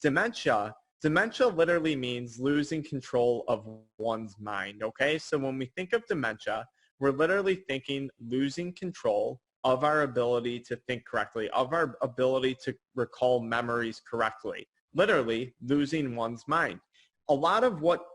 dementia, dementia literally means losing control of one's mind, okay? So when we think of dementia, we're literally thinking losing control of our ability to think correctly, of our ability to recall memories correctly, literally losing one's mind. A lot of what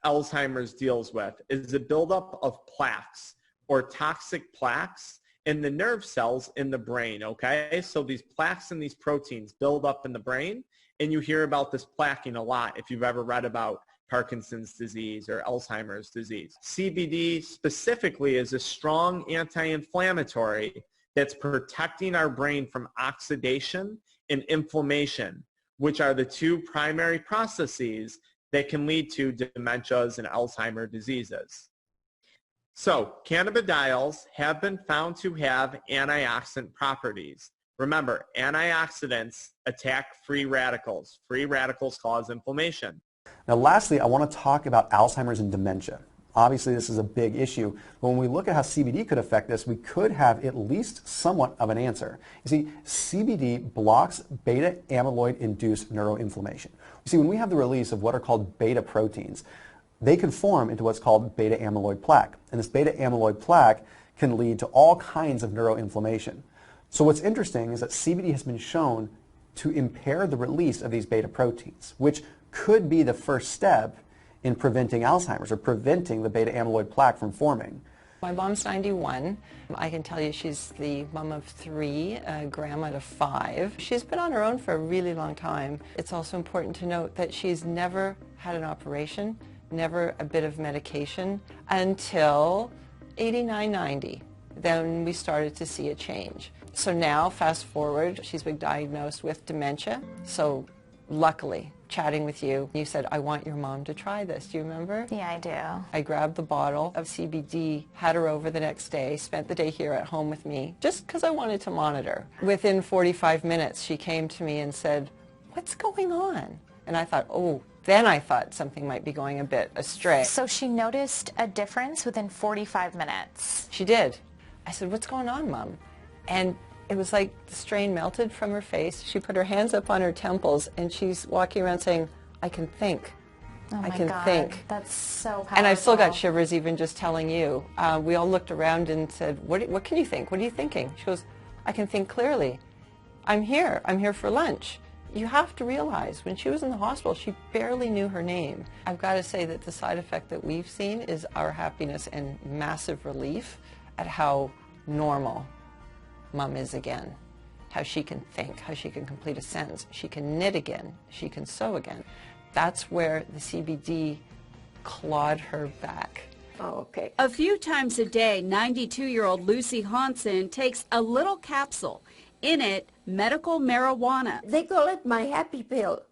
Alzheimer's deals with is a buildup of plaques or toxic plaques in the nerve cells in the brain, okay? So these plaques and these proteins build up in the brain, and you hear about this plaquing a lot if you've ever read about Parkinson's disease or Alzheimer's disease. CBD specifically is a strong anti-inflammatory that's protecting our brain from oxidation and inflammation, which are the two primary processes that can lead to dementias and Alzheimer's diseases. So cannabidiols have been found to have antioxidant properties. Remember, antioxidants attack free radicals. Free radicals cause inflammation. Now lastly, I want to talk about Alzheimer's and dementia. Obviously this is a big issue, but when we look at how CBD could affect this, we could have at least somewhat of an answer. You see, CBD blocks beta amyloid-induced neuroinflammation. You see, when we have the release of what are called beta proteins, they can form into what's called beta amyloid plaque. And this beta amyloid plaque can lead to all kinds of neuroinflammation. So what's interesting is that CBD has been shown to impair the release of these beta proteins, which could be the first step in preventing Alzheimer's or preventing the beta amyloid plaque from forming. My mom's 91. I can tell you she's the mom of 3, grandma to 5. She's been on her own for a really long time. It's also important to note that she's never had an operation, never a bit of medication until 89, 90. Then we started to see a change. So now, fast forward, she's been diagnosed with dementia. So luckily, chatting with you, you said, I want your mom to try this. Do you remember? Yeah, I do. I grabbed the bottle of CBD, had her over the next day, spent the day here at home with me, just because I wanted to monitor. Within 45 minutes, she came to me and said, what's going on? And I thought, oh, then I thought something might be going a bit astray. So she noticed a difference within 45 minutes? She did. I said, what's going on, Mom? And it was like the strain melted from her face. She put her hands up on her temples, and she's walking around saying, I can think. Oh my I can God, think. that's so powerful. And I've still got shivers even just telling you. We all looked around and said, what can you think? What are you thinking? She goes, I can think clearly. I'm here for lunch. You have to realize, when she was in the hospital, she barely knew her name. I've got to say that the side effect that we've seen is our happiness and massive relief at how normal Mom is again, how she can think, how she can complete a sentence, she can knit again, she can sew again. That's where the CBD clawed her back. Oh, okay. A few times a day, 92-year-old Lucy Hansen takes a little capsule. In it, medical marijuana. They call it my happy pill.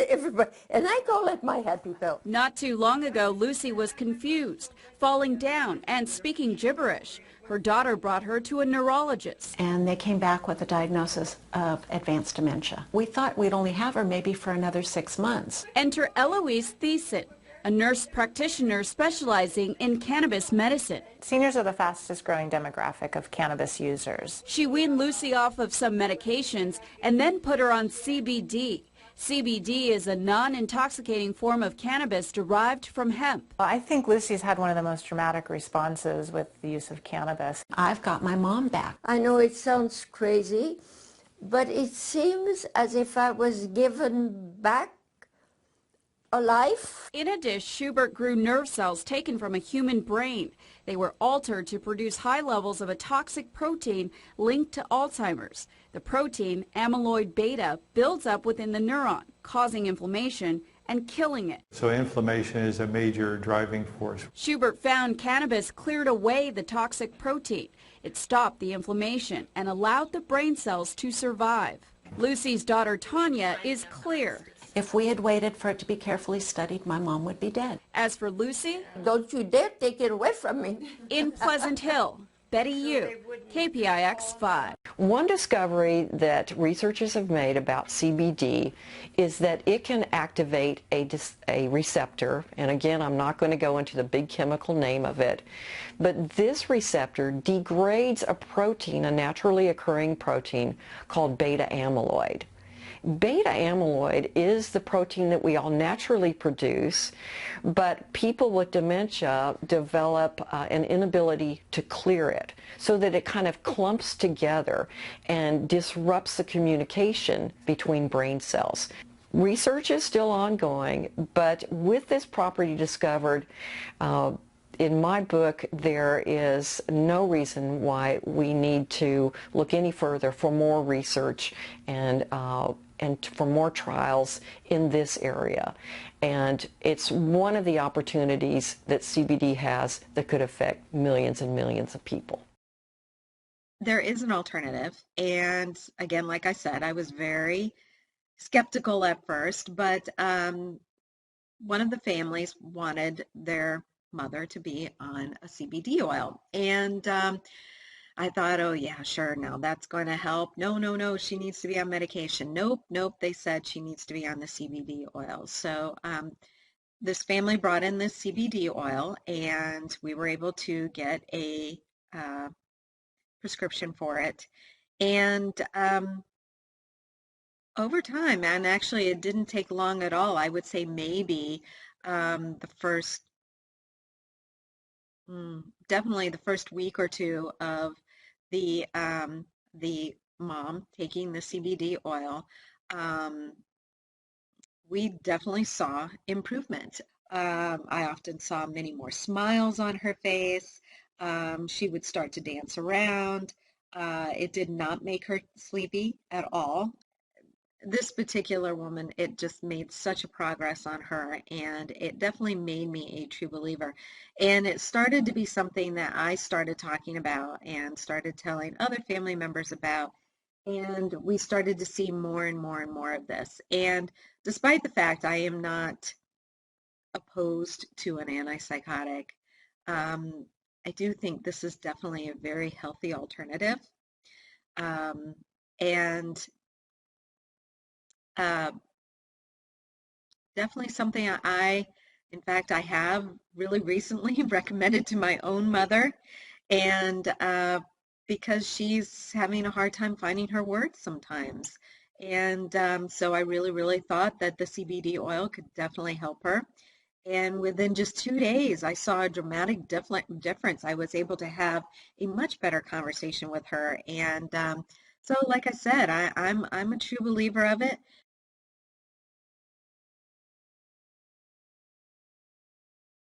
Everybody, and I call it my happy pill. Not too long ago, Lucy was confused, falling down and speaking gibberish. Her daughter brought her to a neurologist. And they came back with a diagnosis of advanced dementia. We thought we'd only have her maybe for another 6 months. Enter Eloise Thiessen, a nurse practitioner specializing in cannabis medicine. Seniors are the fastest growing demographic of cannabis users. She weaned Lucy off of some medications and then put her on CBD. CBD is a non-intoxicating form of cannabis derived from hemp. I think Lucy's had one of the most dramatic responses with the use of cannabis. I've got my mom back. I know it sounds crazy, but it seems as if I was given back a life. In a dish, Schubert grew nerve cells taken from a human brain. They were altered to produce high levels of a toxic protein linked to Alzheimer's. The protein, amyloid beta, builds up within the neuron, causing inflammation and killing it. So inflammation is a major driving force. Schubert found cannabis cleared away the toxic protein. It stopped the inflammation and allowed the brain cells to survive. Lucy's daughter Tanya is clear. If we had waited for it to be carefully studied, my mom would be dead. As for Lucy, don't you dare take it away from me. In Pleasant Hill, Betty Yu, KPIX 5. One discovery that researchers have made about CBD is that it can activate a receptor, and again, I'm not going to go into the big chemical name of it, but this receptor degrades a protein, a naturally occurring protein called beta amyloid. Beta amyloid is the protein that we all naturally produce, but people with dementia develop an inability to clear it so that it kind of clumps together and disrupts the communication between brain cells. Research is still ongoing, but with this property discovered, in my book, there is no reason why we need to look any further for more research and for more trials in this area. And it's one of the opportunities that CBD has that could affect millions and millions of people. There is an alternative. And again, like I said, I was very skeptical at first, but one of the families wanted their mother to be on a CBD oil. And I thought, oh yeah, sure, now that's going to help. No, she needs to be on medication. Nope, they said she needs to be on the CBD oil. So this family brought in this CBD oil, and we were able to get a prescription for it. And over time, and actually it didn't take long at all, I would say maybe the first, definitely the first week or two of the mom taking the CBD oil, we definitely saw improvement. I often saw many more smiles on her face. She would start to dance around. It did not make her sleepy at all. This particular woman, it just made such a progress on her, and it definitely made me a true believer. And it started to be something that I started talking about and started telling other family members about, and we started to see more and more and more of this. And despite the fact I am not opposed to an antipsychotic, I do think this is definitely a very healthy alternative. And definitely something in fact, I have really recently recommended to my own mother, and because she's having a hard time finding her words sometimes. And so I really thought that the CBD oil could definitely help her. And within just 2 days, I saw a dramatic difference. I was able to have a much better conversation with her. And so, like I said, I'm a true believer of it.